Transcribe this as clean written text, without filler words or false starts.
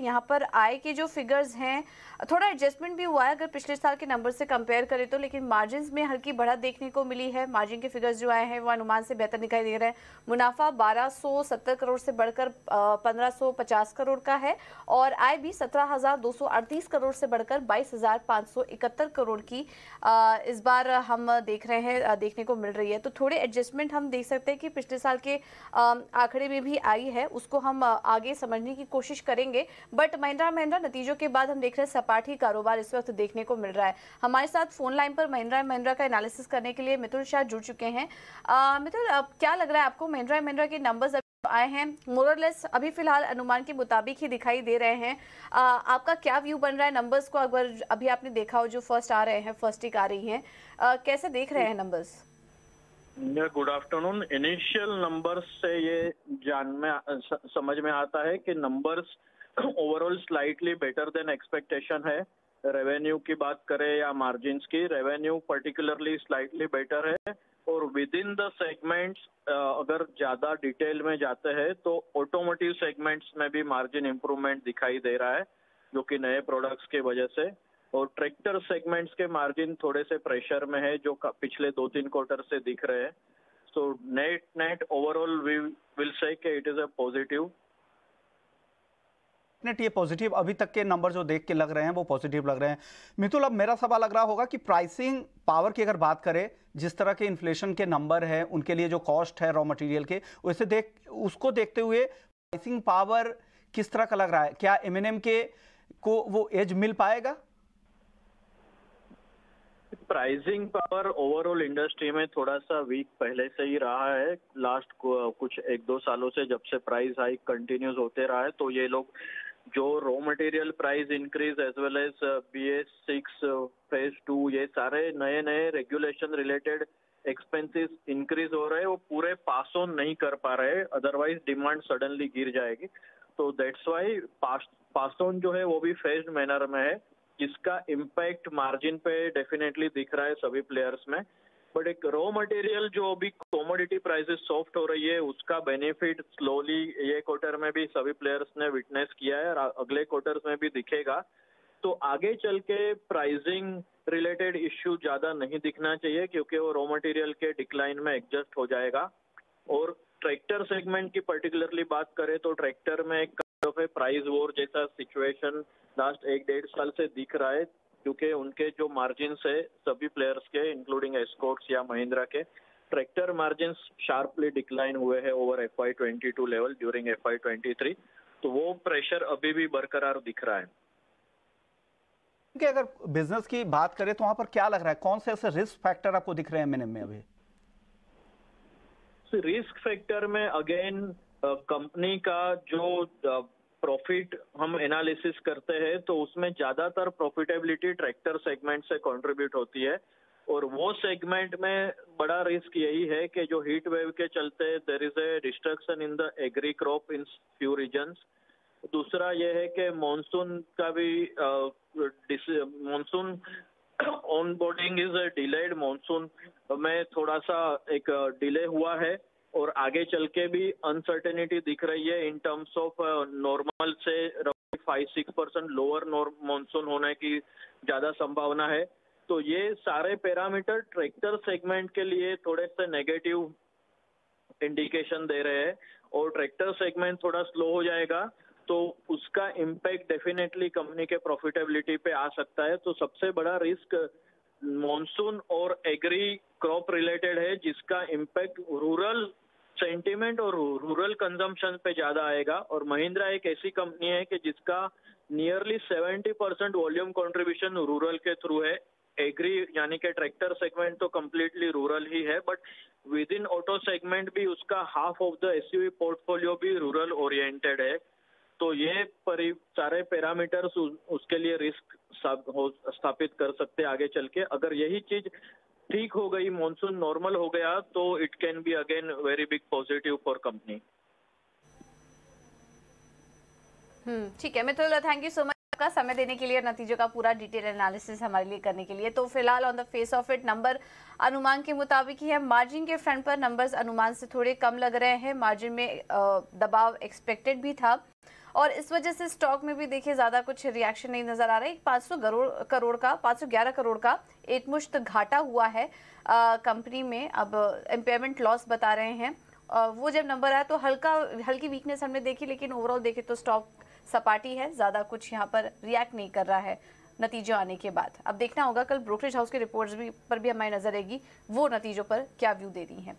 यहाँ पर आय के जो फिगर्स हैं थोड़ा एडजस्टमेंट भी हुआ है अगर पिछले साल के नंबर से कंपेयर करें तो, लेकिन मार्जिन में हल्की बढ़त देखने को मिली है। मार्जिन के फिगर्स जो आए हैं वो अनुमान से बेहतर दिखाई दे रहे हैं। मुनाफा 1270 करोड़ से बढ़कर 1550 करोड़ का है और आय भी 17,238 करोड़ से बढ़कर 22,571 करोड़ की इस बार हम देख रहे हैं, देखने को मिल रही है। तो थोड़े एडजस्टमेंट हम देख सकते हैं कि पिछले साल के आंकड़े में भी आई है, उसको हम आगे समझने की कोशिश करेंगे। बट महिंद्रा एंड महिंद्रा के बाद हम देख रहे हैं सपाट ही कारोबार इस वक्त देखने को मिल रहा है। हमारे साथ फोन लाइन पर महिंद्रा एंड महिंद्रा का एनालिसिस करने के लिए मिथुन शाह जुड़ चुके हैं। मिथुन, अब क्या लग रहा है आपको, महिंद्रा एंड महिंद्रा के नंबर्स आए हैं मोरलेस अभी फिलहाल अनुमान के मुताबिक ही दिखाई दे रहे हैं, आपका क्या व्यू बन रहा है नंबर्स को? अगर अभी आपने देखा हो जो फर्स्ट आ रहे हैं, फर्स्ट वीक आ रही हैं, कैसे देख रहे हैं numbers? Good afternoon. Initial numbers से ये समझ में आता है कि numbers overall slightly better than expectation है। रेवेन्यू की बात करें या मार्जिन्स की, रेवेन्यू पर्टिकुलरली स्लाइटली बेटर है और विद इन द सेगमेंट्स अगर ज्यादा डिटेल में जाते हैं तो ऑटोमोटिव सेगमेंट्स में भी मार्जिन इंप्रूवमेंट दिखाई दे रहा है जो कि नए प्रोडक्ट्स की वजह से, और ट्रैक्टर सेगमेंट्स के मार्जिन थोड़े से प्रेशर में है जो पिछले 2-3 क्वार्टर से दिख रहे हैं। So net overall we will say कि इट इज अ पॉजिटिव। ये पॉजिटिव अभी तक के नंबर जो देख के लग रहे हैं वो पॉजिटिव लग रहे हैं। मितुल, अब मेरा सवाल लग रहा होगा कि प्राइसिंग पावर की अगर बात करें, जिस तरह के इन्फ्लेशन के नंबर है उनके लिए जो कॉस्ट है रॉ मटेरियल के, उसको देखते हुए प्राइसिंग पावर किस तरह का लग रहा है? क्या M&M के को वो एज मिल पाएगा? प्राइसिंग पावर ओवरऑल इंडस्ट्री में थोड़ा सा वीक पहले से ही रहा है। लास्ट कुछ 1-2 सालों से जब से प्राइस हाइक कंटिन्यूज होते रहा है तो ये लोग जो raw material price increase as well as BS6 phase 2 ये सारे नए नए रेगुलेशन रिलेटेड एक्सपेंसेस इंक्रीज हो रहे हैं, वो पूरे पास ऑन नहीं कर पा रहे, अदरवाइज डिमांड सडनली गिर जाएगी। तो दैट्स वाई पास ऑन जो है वो भी फेज्ड मैनर में है, जिसका इम्पैक्ट मार्जिन पे डेफिनेटली दिख रहा है सभी प्लेयर्स में। बट एक रॉ मटेरियल जो अभी कमोडिटी प्राइसेस सॉफ्ट हो रही है उसका बेनिफिट स्लोली ये क्वार्टर में भी सभी प्लेयर्स ने विटनेस किया है और अगले क्वार्टर्स में भी दिखेगा। तो आगे चल के प्राइसिंग रिलेटेड इश्यू ज्यादा नहीं दिखना चाहिए क्योंकि वो रॉ मटेरियल के डिक्लाइन में एडजस्ट हो जाएगा। और ट्रैक्टर सेगमेंट की पर्टिकुलरली बात करें तो ट्रैक्टर में एक प्राइस वॉर जैसा सिचुएशन लास्ट 1-1.5 साल से दिख रहा है क्योंकि उनके जो मार्जिन है सभी प्लेयर्स के इंक्लूडिंग एस्कॉर्ट्स या महिंद्रा के ट्रैक्टर मार्जिन शार्पली डिक्लाइन हुए हैं over FY22 level during FY23, तो वो प्रेशर अभी भी बरकरार दिख रहा है। कि अगर बिजनेस की बात करें तो वहां पर क्या लग रहा है, कौन से ऐसे रिस्क फैक्टर आपको दिख रहे हैं M&M में अभी? रिस्क फैक्टर में अगेन कंपनी का जो प्रॉफिट हम एनालिसिस करते हैं तो उसमें ज्यादातर प्रॉफिटेबिलिटी ट्रैक्टर सेगमेंट से कंट्रीब्यूट होती है और वो सेगमेंट में बड़ा रिस्क यही है कि जो हीट वेव के चलते there is a destruction in the agri crop in few regions. दूसरा ये है कि मॉनसून का भी monsoon onboarding is delayed, monsoon में थोड़ा सा एक डिले हुआ है और आगे चल के भी अनसर्टेनिटी दिख रही है इन टर्म्स ऑफ नॉर्मल से 5-6% लोअर मॉनसून होने की ज्यादा संभावना है। तो ये सारे पैरामीटर ट्रैक्टर सेगमेंट के लिए थोड़े से नेगेटिव इंडिकेशन दे रहे हैं और ट्रैक्टर सेगमेंट थोड़ा स्लो हो जाएगा तो उसका इम्पैक्ट डेफिनेटली कंपनी के प्रॉफिटेबिलिटी पे आ सकता है। तो सबसे बड़ा रिस्क मॉनसून और एग्री क्रॉप रिलेटेड है जिसका इम्पैक्ट रूरल सेंटीमेंट और रूरल कंजम्पशन पे ज्यादा आएगा। और महिंद्रा एक ऐसी कंपनी है कि जिसका नियरली 70% वॉल्यूम कंट्रीब्यूशन रूरल के थ्रू है। एग्री यानी कि ट्रैक्टर सेगमेंट तो कम्प्लीटली रूरल ही है, but with in auto segment भी उसका half of the SUV portfolio भी रूरल ओरिएंटेड है। तो ये सारे पैरामीटर्स उसके लिए रिस्क स्थापित कर सकते हैं आगे चल के। अगर यही चीज ठीक हो गई, मॉनसून नॉर्मल हो गया तो it can be again very big positive for company. ठीक है Mithul, thank you so much आपका समय देने के लिए, नतीजों का पूरा डिटेल एनालिसिस हमारे लिए करने के लिए। तो फिलहाल on the face of it number अनुमान के मुताबिक ही है। मार्जिन के फ्रंट पर नंबर्स अनुमान से थोड़े कम लग रहे हैं, मार्जिन में दबाव एक्सपेक्टेड भी था और इस वजह से स्टॉक में भी देखिए ज़्यादा कुछ रिएक्शन नहीं नज़र आ रहा है। 511 करोड़ का एकमुश्त घाटा हुआ है कंपनी में। अब इम्पेयरमेंट लॉस बता रहे हैं, वो जब नंबर आया तो हल्की वीकनेस हमने देखी, लेकिन ओवरऑल देखे तो स्टॉक सपाटी है, ज़्यादा कुछ यहाँ पर रिएक्ट नहीं कर रहा है नतीजे आने के बाद। अब देखना होगा कल ब्रोकरेज हाउस के रिपोर्ट्स पर भी हमारी नजर रहेगी, वो नतीजों पर क्या व्यू दे रही हैं।